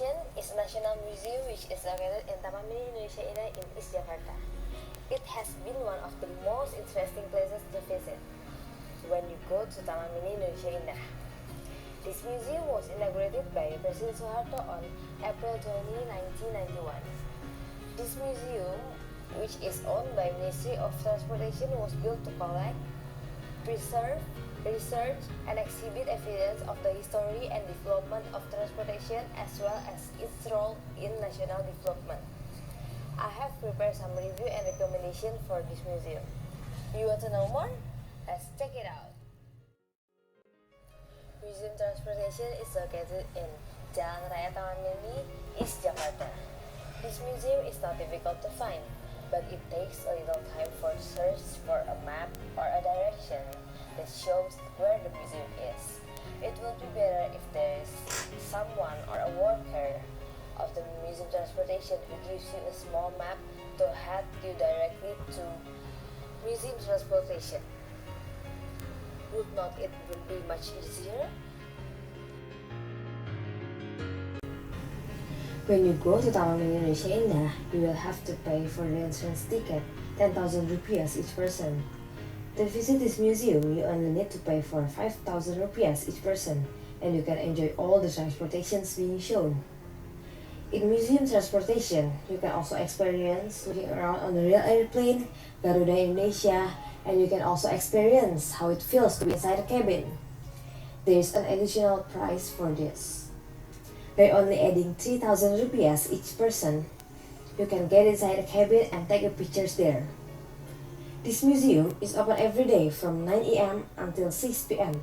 Transportation is a national museum which is located in Taman Mini Indonesia Indah in East Jakarta. It has been one of the most interesting places to visit when you go to Taman Mini Indonesia Indah. This museum was inaugurated by Presiden Soeharto on April 20, 1991. This museum, which is owned by Ministry of Transportation, was built to collect, preserve, research, and exhibit evidence of the history and development of transportation as well as its role in national development. I have prepared some review and recommendation for this museum. You want to know more? Let's check it out. Museum Transportation is located in Jalan Raya Taman Mini, East Jakarta. This museum is not difficult to find, but it takes a little time for search for a map or a direction that shows where the museum is. It will be better if there is someone or a worker of the museum transportation who gives you a small map to head you directly to museum transportation. Would not it be much easier? When you go to Taman Mini Indonesia Indah, you will have to pay for the entrance ticket, 10,000 rupiah each person. To visit this museum, you only need to pay for 5,000 rupiah each person, and you can enjoy all the transportations being shown. In museum transportation, you can also experience looking around on the real airplane, Garuda Indonesia, and you can also experience how it feels to be inside a cabin. There is an additional price for this. By only adding 3,000 rupiah each person, you can get inside a cabin and take pictures there. This museum is open every day from 9 a.m. until 6 p.m.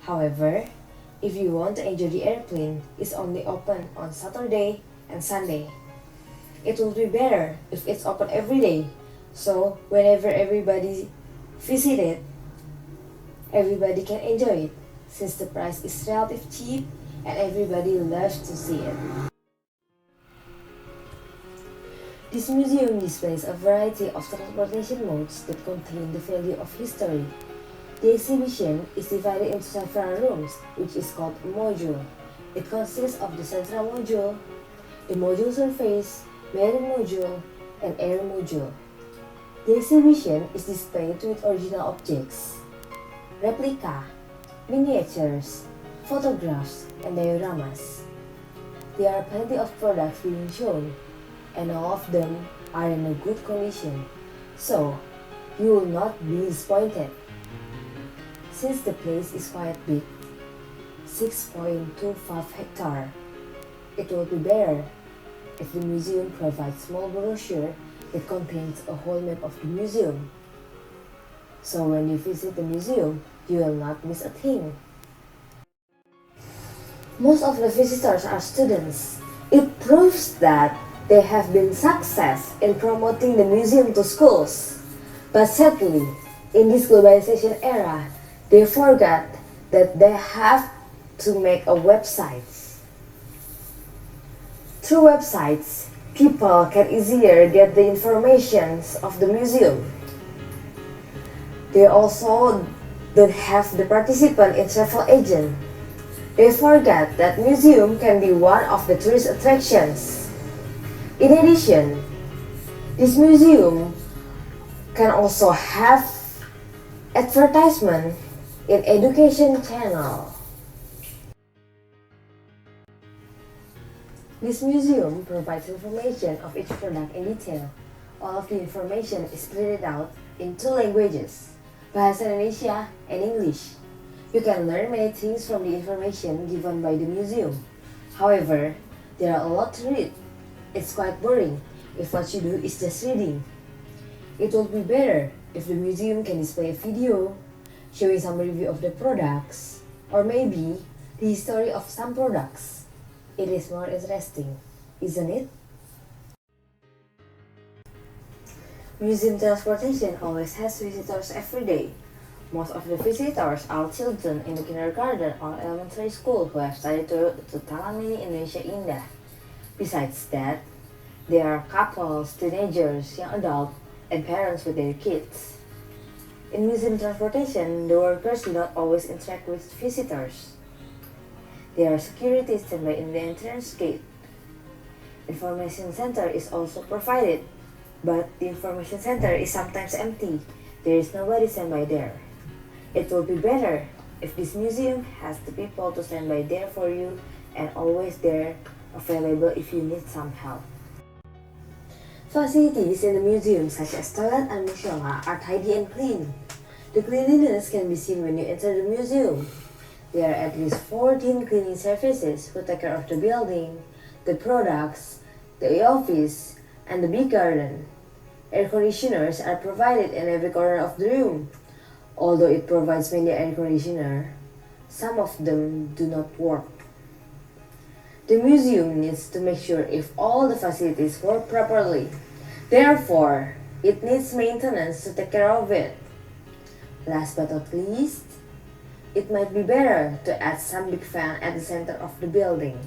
However, if you want to enjoy the airplane, it's only open on Saturday and Sunday. It will be better if it's open every day, so whenever everybody visit it, everybody can enjoy it, since the price is relatively cheap and everybody loves to see it. This museum displays a variety of transportation modes that contain the value of history. The exhibition is divided into several rooms, which is called a module. It consists of the central module, the module surface, marine module, and air module. The exhibition is displayed with original objects, replica, miniatures, photographs, and dioramas. There are plenty of products being shown, and all of them are in a good condition, so you will not be disappointed. Since the place is quite big, 6.25 hectares, it will be better if the museum provides small brochure that contains a whole map of the museum. So when you visit the museum, you will not miss a thing. Most of the visitors are students. It proves that they have been success in promoting the museum to schools. But sadly, in this globalization era, they forgot that they have to make a website. Through websites, people can easier get the information of the museum. They also don't have the participant in travel agent. They forgot that museum can be one of the tourist attractions. In addition, this museum can also have advertisement in education channel. This museum provides information of each product in detail. All of the information is printed out in two languages, Bahasa Indonesia and English. You can learn many things from the information given by the museum. However, there are a lot to read. It's quite boring if what you do is just reading. It would be better if the museum can display a video showing some review of the products, or maybe the history of some products. It is more interesting, isn't it? Museum transportation always has visitors every day. Most of the visitors are children in the kindergarten or elementary school who have studied to Taman Mini Indonesia Indah. Besides that, there are couples, teenagers, young adults, and parents with their kids. In museum transportation, the workers do not always interact with visitors. There are security standby in the entrance gate Information center is also provided, but the information center is sometimes empty. There is nobody standby there. It will be better if this museum has the people to stand by there for you and always there available if you need some help. Facilities in the museum such as toilet and mushola are tidy and clean. The cleanliness can be seen when you enter the museum. There are at least 14 cleaning services who take care of the building, the products, the office, and the big garden. Air conditioners are provided in every corner of the room. Although it provides many air conditioners, some of them do not work. The museum needs to make sure if all the facilities work properly. Therefore, it needs maintenance to take care of it. Last but not least, it might be better to add some big fan at the center of the building.